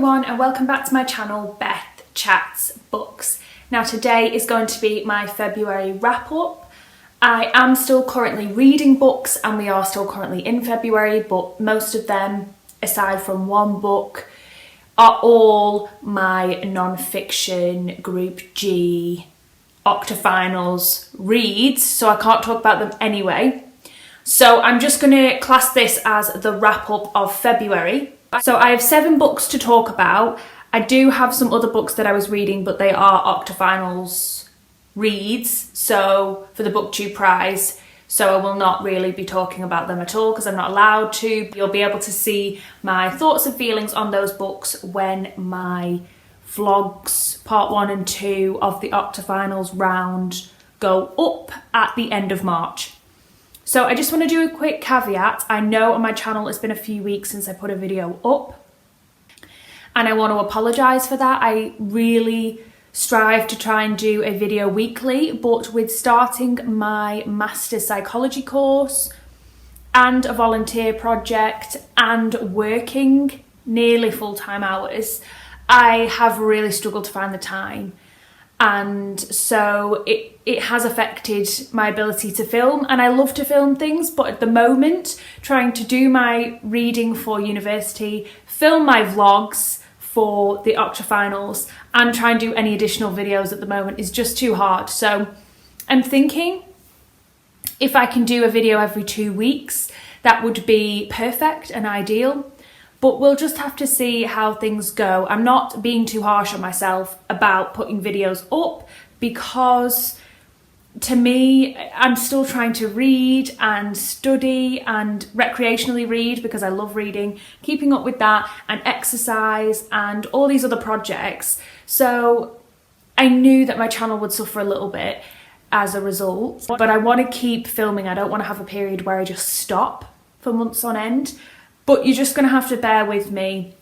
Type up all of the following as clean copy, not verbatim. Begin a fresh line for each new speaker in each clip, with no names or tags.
everyone and welcome back to my channel, Beth Chats Books. Now today is going to be my February wrap up. I am still currently reading books and we are still currently in February, but most of them, aside from one book, are all my non-fiction Group G octafinals reads, so I can't talk about them anyway. So I'm just going to class this as the wrap up of February. So I have 7 books to talk about. I do have some other books that I was reading, but they are octafinals reads, so for the BookTube prize. So I will not really be talking about them at all because I'm not allowed to. You'll be able to see my thoughts and feelings on those books when my vlogs part 1 and 2 of the octafinals round go up at the end of March. So I just want to do a quick caveat. I know on my channel it's been a few weeks since I put a video up and I want to apologise for that. I really strive to try and do a video weekly, but with starting my master's psychology course and a volunteer project and working nearly full-time hours, I have really struggled to find the time. And so it has affected my ability to film, and I love to film things, but at the moment trying to do my reading for university, film my vlogs for the octafinals and try and do any additional videos at the moment is just too hard. So I'm thinking if I can do a video every 2 weeks, that would be perfect and ideal. But we'll just have to see how things go. I'm not being too harsh on myself about putting videos up because to me, I'm still trying to read and study and recreationally read because I love reading, keeping up with that and exercise and all these other projects. So I knew that my channel would suffer a little bit as a result, but I want to keep filming. I don't want to have a period where I just stop for months on end. But you're just going to have to bear with me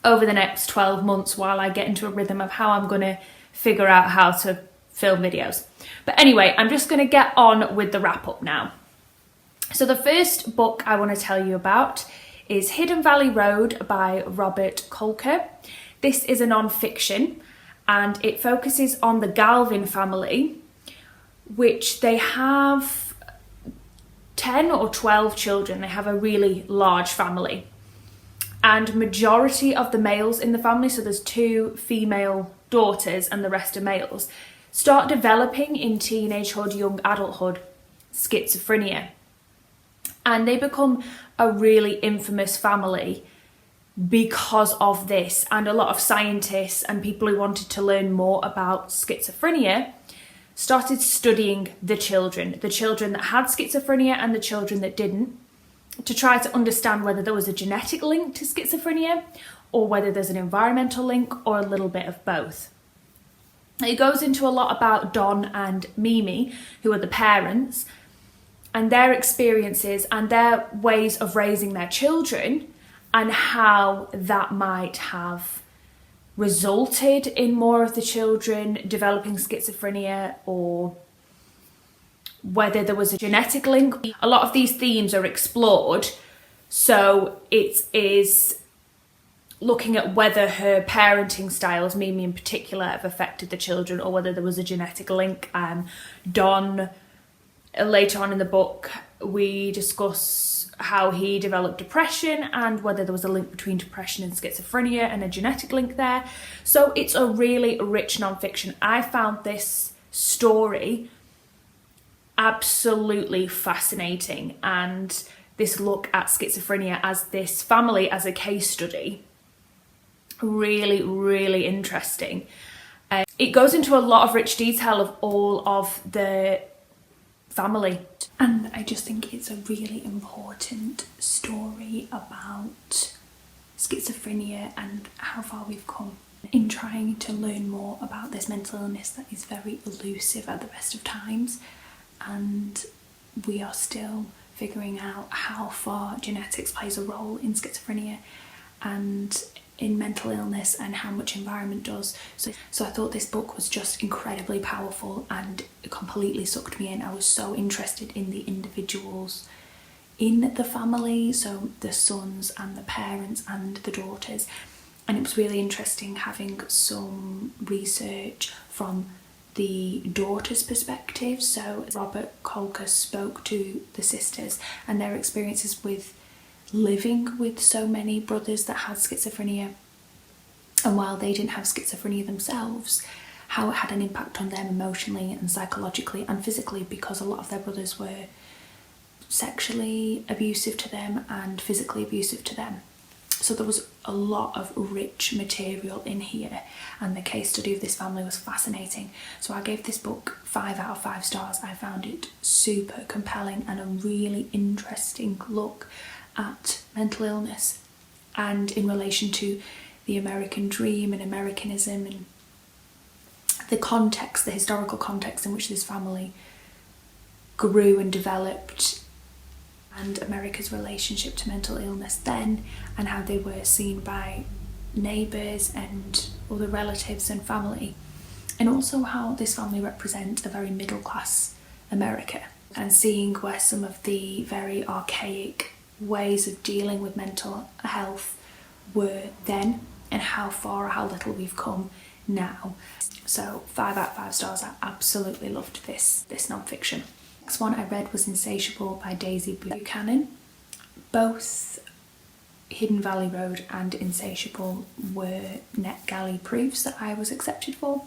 over the next 12 months while I get into a rhythm of how I'm going to figure out how to film videos. But anyway, I'm just going to get on with the wrap up now. So the first book I want to tell you about is Hidden Valley Road by Robert Kolker. This is a non-fiction and it focuses on the Galvin family, which they have 10 or 12 children. They have a really large family, and majority of the males in the family, so there's 2 female daughters and the rest are males, start developing in teenagehood, young adulthood, schizophrenia, and they become a really infamous family because of this. And a lot of scientists and people who wanted to learn more about schizophrenia started studying the children that had schizophrenia and the children that didn't, to try to understand whether there was a genetic link to schizophrenia or whether there's an environmental link or a little bit of both. It goes into a lot about Don and Mimi, who are the parents, and their experiences and their ways of raising their children and how that might have resulted in more of the children developing schizophrenia, or whether there was a genetic link. A lot of these themes are explored, so it is looking at whether her parenting styles, Mimi in particular, have affected the children or whether there was a genetic link. Don, later on in the book, we discuss how he developed depression and whether there was a link between depression and schizophrenia and a genetic link there. So it's a really rich non-fiction. I found this story absolutely fascinating, and this look at schizophrenia as this family as a case study, really, really interesting. It goes into a lot of rich detail of all of the family. And I just think it's a really important story about schizophrenia and how far we've come in trying to learn more about this mental illness that is very elusive at the best of times. And we are still figuring out how far genetics plays a role in schizophrenia and in mental illness and how much environment does. So I thought this book was just incredibly powerful and it completely sucked me in. I was so interested in the individuals in the family, so the sons and the parents and the daughters, And it was really interesting having some research from the daughter's perspective. So Robert Colker spoke to the sisters and their experiences with living with so many brothers that had schizophrenia, and while they didn't have schizophrenia themselves, how it had an impact on them emotionally and psychologically and physically, because a lot of their brothers were sexually abusive to them and physically abusive to them. So there was a lot of rich material in here, and the case study of this family was fascinating. So I gave this book 5 out of 5 stars. I found it super compelling and a really interesting look at mental illness and in relation to the American dream and Americanism and the context, the historical context in which this family grew and developed, and America's relationship to mental illness then, and how they were seen by neighbours and other relatives and family, and also how this family represent a very middle class America, and seeing where some of the very archaic ways of dealing with mental health were then and how far or how little we've come now. So 5 out of 5 stars. I absolutely loved this non-fiction. Next one I read was Insatiable by Daisy Buchanan. Both Hidden Valley Road and Insatiable were NetGalley proofs that I was accepted for.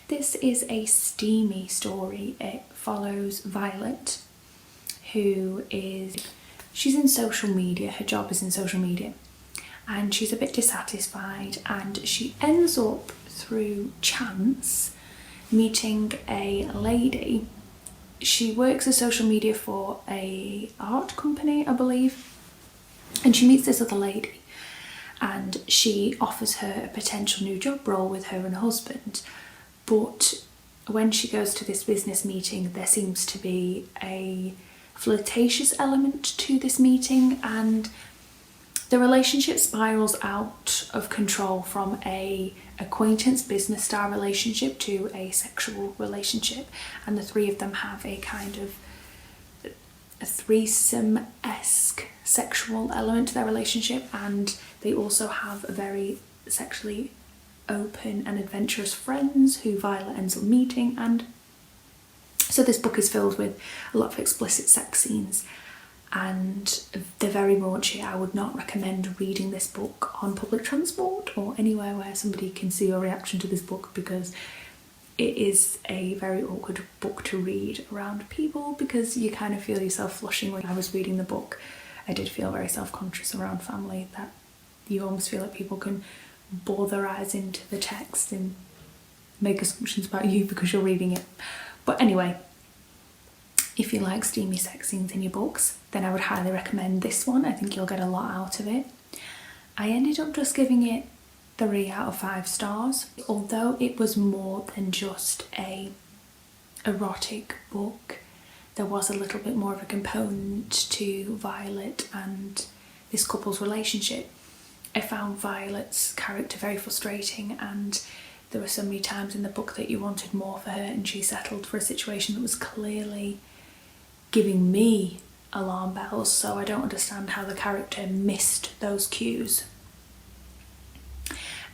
This is a steamy story. It follows Violet, she's in social media, her job is in social media, and she's a bit dissatisfied, and she ends up through chance meeting a lady. She works as social media for a art company, I believe, and she meets this other lady and she offers her a potential new job role with her and husband. But when she goes to this business meeting, there seems to be a flirtatious element to this meeting, and the relationship spirals out of control from a acquaintance business style relationship to a sexual relationship, and the three of them have a kind of a threesome-esque sexual element to their relationship, and they also have a very sexually open and adventurous friends who Violet ends up meeting. And so this book is filled with a lot of explicit sex scenes, and they're very raunchy. I would not recommend reading this book on public transport or anywhere where somebody can see your reaction to this book, because it is a very awkward book to read around people, because you kind of feel yourself flushing. When I was reading the book, I did feel very self-conscious around family, that you almost feel like people can bore their eyes into the text and make assumptions about you because you're reading it. But anyway, if you like steamy sex scenes in your books, then I would highly recommend this one. I think you'll get a lot out of it. I ended up just giving it 3 out of 5 stars. Although it was more than just a erotic book, there was a little bit more of a component to Violet and this couple's relationship. I found Violet's character very frustrating, and there were so many times in the book that you wanted more for her, and she settled for a situation that was clearly giving me alarm bells, so I don't understand how the character missed those cues.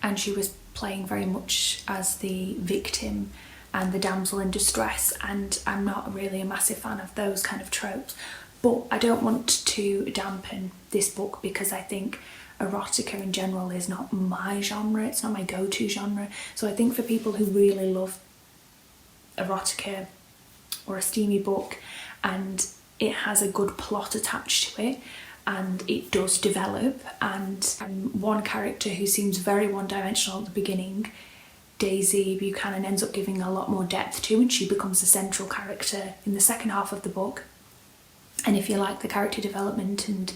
And she was playing very much as the victim and the damsel in distress, and I'm not really a massive fan of those kind of tropes. But I don't want to dampen this book, because I think erotica in general is not my genre, it's not my go-to genre. So I think for people who really love erotica or a steamy book, and it has a good plot attached to it, and it does develop, and one character who seems very one-dimensional at the beginning, Daisy Buchanan, ends up giving a lot more depth to, and she becomes a central character in the second half of the book. And if you like the character development and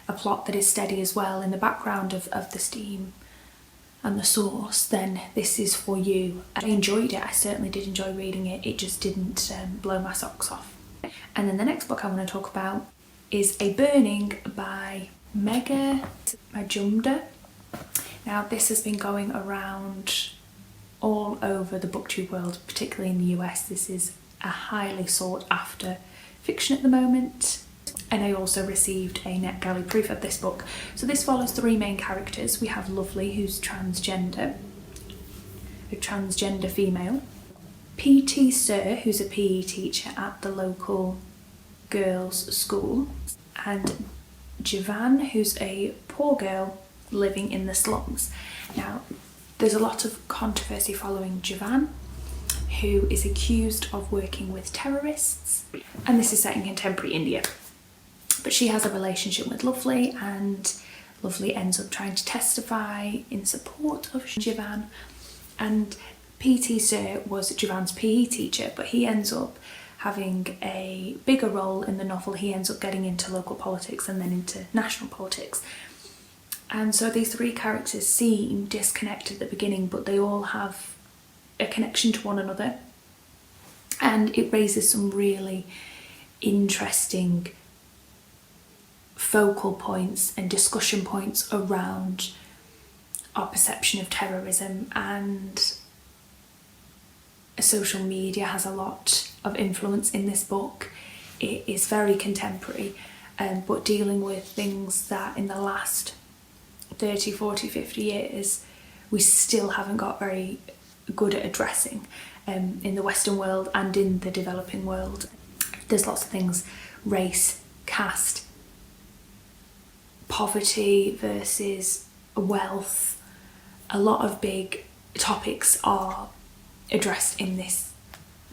a plot that is steady as well in the background of the steam and the source, then this is for you. I enjoyed it, I certainly did enjoy reading it, it just didn't blow my socks off. And then the next book I want to talk about is A Burning by Megha Majumdar. Now this has been going around all over the booktube world, particularly in the US. This is a highly sought after fiction at the moment. and I also received a NetGalley proof of this book. So this follows three main characters. We have Lovely, who's transgender, a transgender female, PT Sir, who's a PE teacher at the local girls' school, and Javan, who's a poor girl living in the slums. Now, there's a lot of controversy following Javan, who is accused of working with terrorists, and this is set in contemporary India. But she has a relationship with Lovely, and Lovely ends up trying to testify in support of Javan. And PT Sir was Javan's PE teacher, but he ends up having a bigger role in the novel. He ends up getting into local politics and then into national politics. And so these three characters seem disconnected at the beginning, but they all have a connection to one another. And it raises some really interesting focal points and discussion points around our perception of terrorism, and social media has a lot of influence in this book. It is very contemporary, but dealing with things that in the last 30, 40, 50 years we still haven't got very good at addressing in the Western world and in the developing world. There's lots of things: race, caste, poverty versus wealth. A lot of big topics are addressed in this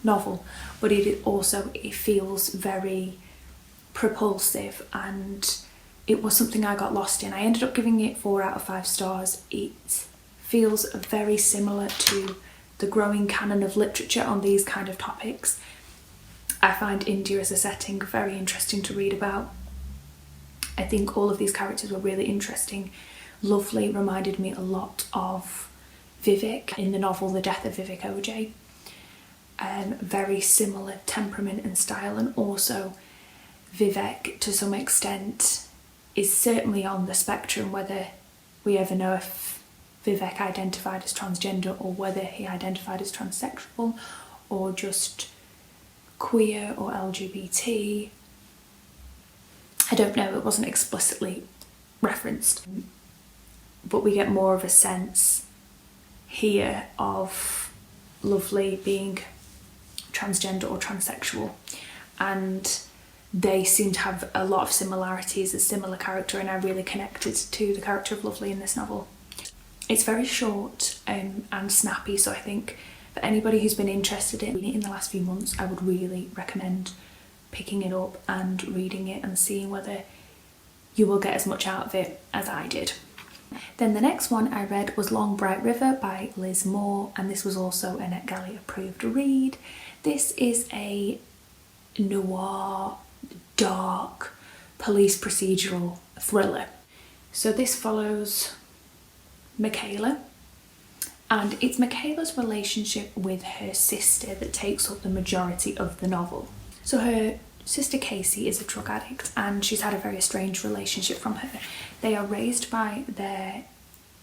novel, but it feels very propulsive, and it was something I got lost in. I ended up giving it 4 out of 5 stars. It feels very similar to the growing canon of literature on these kind of topics. I find India as a setting very interesting to read about. I think all of these characters were really interesting. Lovely reminded me a lot of Vivek in the novel The Death of Vivek OJ. Very similar temperament and style, and also Vivek to some extent is certainly on the spectrum, whether we ever know if Vivek identified as transgender or whether he identified as transsexual or just queer or LGBT. I don't know, it wasn't explicitly referenced, but we get more of a sense here of Lovely being transgender or transsexual, and they seem to have a lot of similarities, a similar character, and I really connected to the character of Lovely in this novel. It's very short and snappy, so I think for anybody who's been interested in it in the last few months, I would really recommend picking it up and reading it and seeing whether you will get as much out of it as I did. Then the next one I read was Long Bright River by Liz Moore, and this was also a NetGalley approved read. This is a noir, dark, police procedural thriller. So this follows Michaela, and it's Michaela's relationship with her sister that takes up the majority of the novel. So her sister Casey is a drug addict, and she's had a very estranged relationship from her. They are raised by their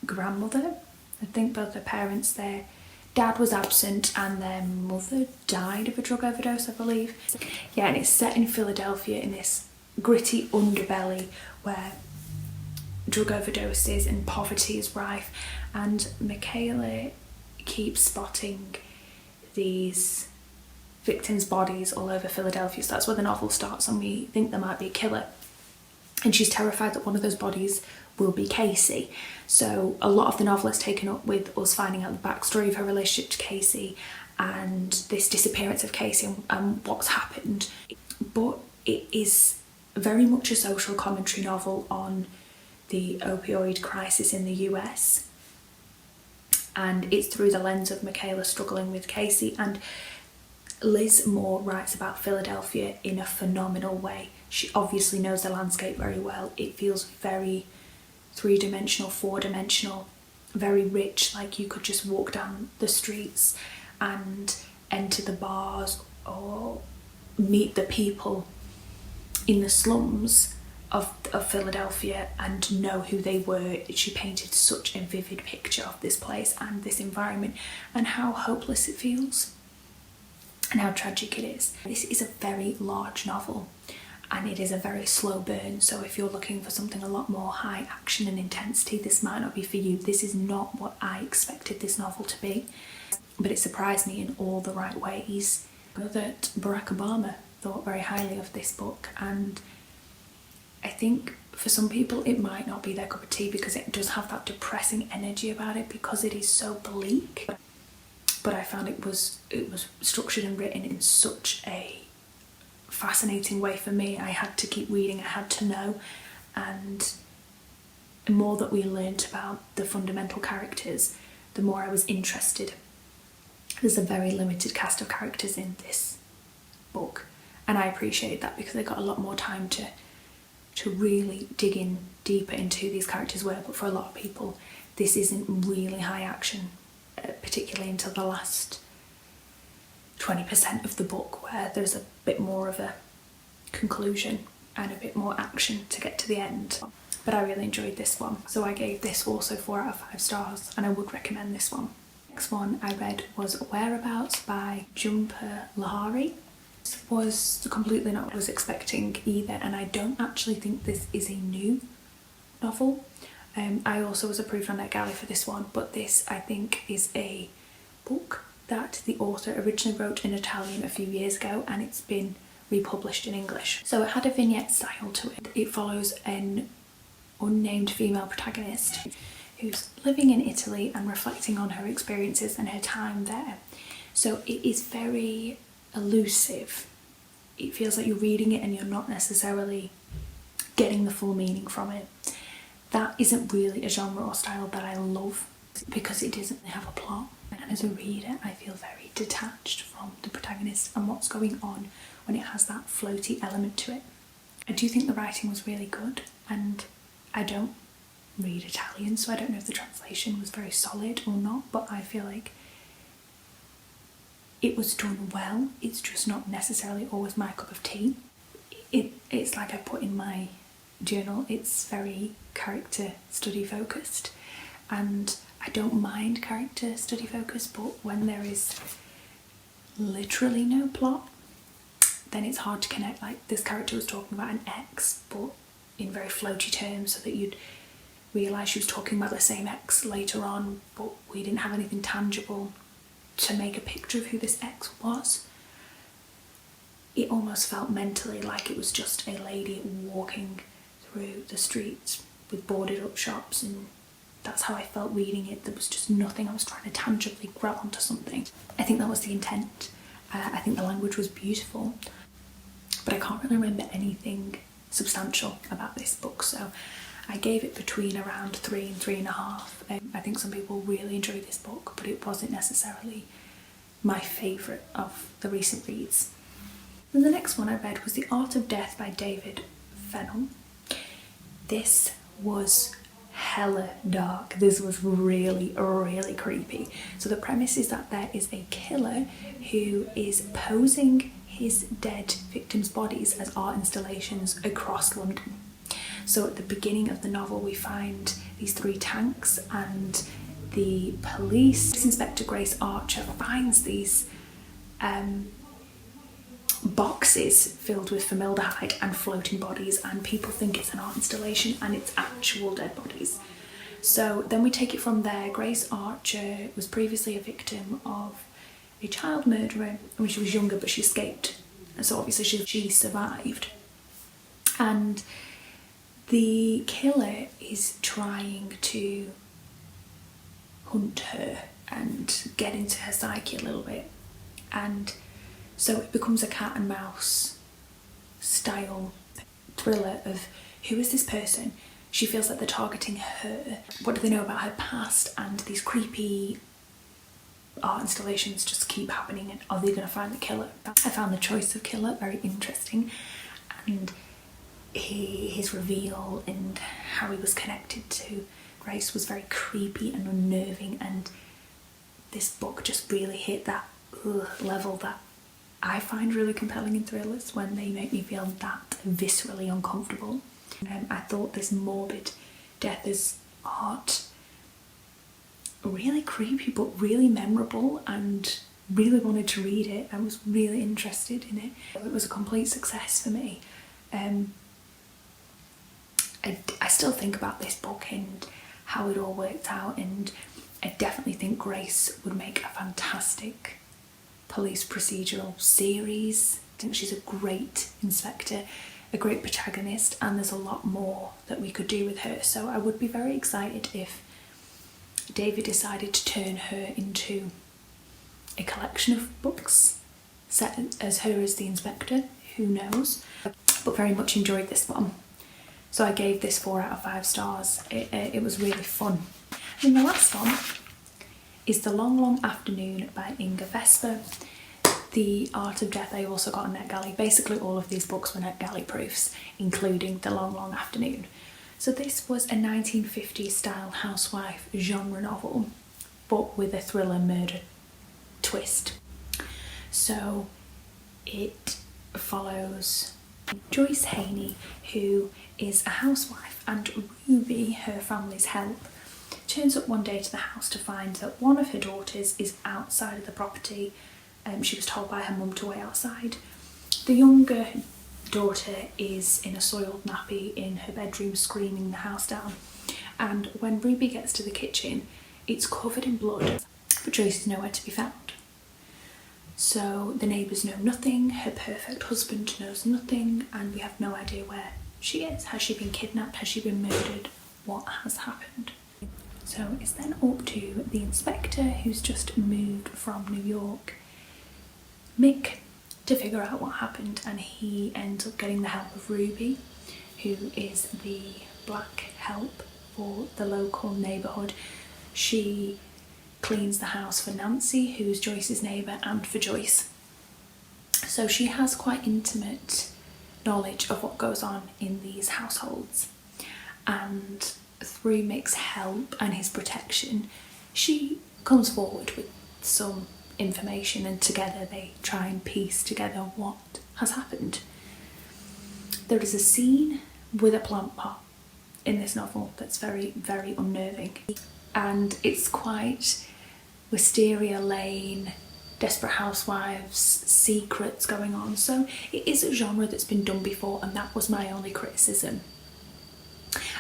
grandmother. I think both their parents, their dad was absent and their mother died of a drug overdose, I believe. Yeah, and it's set in Philadelphia in this gritty underbelly where drug overdoses and poverty is rife, and Michaela keeps spotting these victims' bodies all over Philadelphia. So that's where the novel starts, and we think there might be a killer, and she's terrified that one of those bodies will be Casey. So a lot of the novel is taken up with us finding out the backstory of her relationship to Casey and this disappearance of Casey and what's happened. But it is very much a social commentary novel on the opioid crisis in the US, and it's through the lens of Michaela struggling with Casey. And Liz Moore writes about Philadelphia in a phenomenal way. She obviously knows the landscape very well. It feels very 3-dimensional, 4-dimensional, very rich, like you could just walk down the streets and enter the bars or meet the people in the slums of Philadelphia and know who they were. She painted such a vivid picture of this place and this environment and how hopeless it feels and how tragic it is. This is a very large novel, and it is a very slow burn, so if you're looking for something a lot more high action and intensity, this might not be for you. This is not what I expected this novel to be, but it surprised me in all the right ways. I know that Barack Obama thought very highly of this book, and I think for some people it might not be their cup of tea because it does have that depressing energy about it because it is so bleak, but I found it was structured and written in such a fascinating way for me. I had to keep reading, I had to know, and the more that we learnt about the fundamental characters, the more I was interested. There's a very limited cast of characters in this book, and I appreciate that because they got a lot more time to really dig in deeper into these characters' work. But for a lot of people this isn't really high action, particularly until the last 20% of the book, where there's a bit more of a conclusion and a bit more action to get to the end. But I really enjoyed this one, so I gave this also 4 out of 5 stars, and I would recommend this one. Next one I read was Whereabouts by Jhumpa Lahiri. This was completely not what I was expecting either, and I don't actually think this is a new novel. I also was approved on NetGalley for this one, but this I think is a book that the author originally wrote in Italian a few years ago, and it's been republished in English. So it had a vignette style to it. It follows an unnamed female protagonist who's living in Italy and reflecting on her experiences and her time there. So it is very elusive. It feels like you're reading it and you're not necessarily getting the full meaning from it. That isn't really a genre or style that I love because it doesn't have a plot. And as a reader, I feel very detached from the protagonist and what's going on when it has that floaty element to it. I do think the writing was really good, and I don't read Italian, so I don't know if the translation was very solid or not, but I feel like it was done well. It's just not necessarily always my cup of tea. It's like I put in my journal, it's very character study focused, and I don't mind character study focused, but when there is literally no plot, then it's hard to connect. Like, this character was talking about an ex, but in very floaty terms, so that you'd realise she was talking about the same ex later on, but we didn't have anything tangible to make a picture of who this ex was. It almost felt mentally like it was just a lady walking through the streets with boarded up shops, and that's how I felt reading it. There was just nothing. I was trying to tangibly grab onto something. I think that was the intent. I think the language was beautiful, but I can't really remember anything substantial about this book, so I gave it between around 3 and 3.5. I think some people really enjoyed this book, but it wasn't necessarily my favourite of the recent reads. And the next one I read was The Art of Death by David Fennell. This was hella dark. This was really, really creepy. So the premise is that there is a killer who is posing his dead victims' bodies as art installations across London. So at the beginning of the novel we find these 3 tanks, and the police inspector Grace Archer finds these boxes filled with formaldehyde and floating bodies, and people think it's an art installation and it's actual dead bodies. So then we take it from there. Grace Archer was previously a victim of a child murderer when she was younger, but she escaped, so obviously she survived, and the killer is trying to hunt her and get into her psyche a little bit, and so it becomes a cat and mouse style thriller of who is this person. She feels like they're targeting her. What do they know about her past? And these creepy art installations just keep happening, and are they going to find the killer? I found the choice of killer very interesting, and his reveal and how he was connected to Grace was very creepy and unnerving, and this book just really hit that level that I find really compelling in thrillers, when they make me feel that viscerally uncomfortable. I thought this morbid death as art really creepy but really memorable, and really wanted to read it. I was really interested in it. It was a complete success for me. I still think about this book and how it all worked out, and I definitely think Grace would make a fantastic police procedural series. I think she's a great inspector, a great protagonist, and there's a lot more that we could do with her. So I would be very excited if David decided to turn her into a collection of books set as her as the inspector. Who knows? But very much enjoyed this one. So I gave this 4 out of 5 stars. It was really fun. And the last one is The Long Long Afternoon by Inga Vesper. The Art of Death I also got on NetGalley. Basically all of these books were NetGalley proofs, including The Long Long Afternoon. So this was a 1950s style housewife genre novel, but with a thriller murder twist. So it follows Joyce Haney, who is a housewife, and Ruby, her family's help, turns up one day to the house to find that one of her daughters is outside of the property. She was told by her mum to wait outside. The younger daughter is in a soiled nappy in her bedroom screaming the house down, and when Ruby gets to the kitchen it's covered in blood, but Joyce is nowhere to be found. So the neighbours know nothing, her perfect husband knows nothing, and we have no idea where she is. Has she been kidnapped? Has she been murdered? What has happened? So it's then up to the inspector, who's just moved from New York, Mick, to figure out what happened, and he ends up getting the help of Ruby, who is the black help for the local neighbourhood. She cleans the house for Nancy, who's Joyce's neighbour, and for Joyce. So she has quite intimate knowledge of what goes on in these households, and through Mick's help and his protection she comes forward with some information, and together they try and piece together what has happened. There is a scene with a plant pot in this novel that's very, very unnerving, and it's quite Wisteria Lane, Desperate Housewives, secrets going on. So it is a genre that's been done before, and that was my only criticism.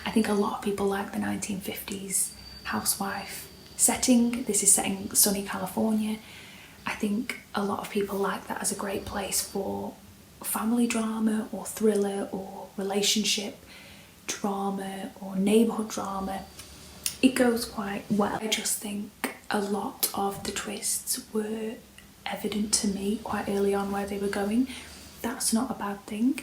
I think a lot of people like the 1950s housewife setting. This is set in sunny California. I think a lot of people like that as a great place for family drama or thriller or relationship drama or neighbourhood drama. It goes quite well. I just think a lot of the twists were evident to me quite early on where they were going. That's not a bad thing.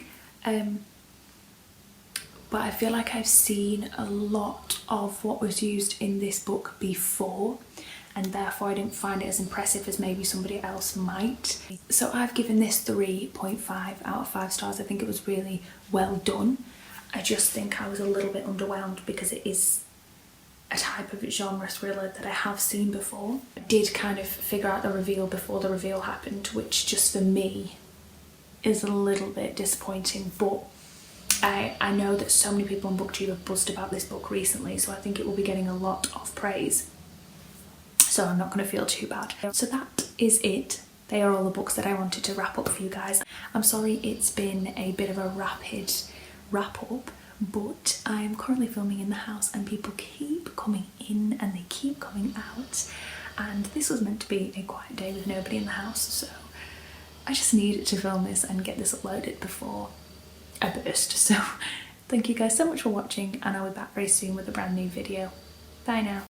But I feel like I've seen a lot of what was used in this book before, and therefore I didn't find it as impressive as maybe somebody else might. So I've given this 3.5 out of 5 stars. I think it was really well done. I just think I was a little bit underwhelmed because it is a type of genre thriller that I have seen before. I did kind of figure out the reveal before the reveal happened, which just for me is a little bit disappointing, but I know that so many people on BookTube have buzzed about this book recently, so I think it will be getting a lot of praise. So I'm not going to feel too bad. So that is it. They are all the books that I wanted to wrap up for you guys. I'm sorry it's been a bit of a rapid wrap up, but I am currently filming in the house and people keep coming in and they keep coming out, and this was meant to be a quiet day with nobody in the house, so I just needed to film this and get this uploaded before I burst. So thank you guys so much for watching, and I'll be back very soon with a brand new video. Bye now.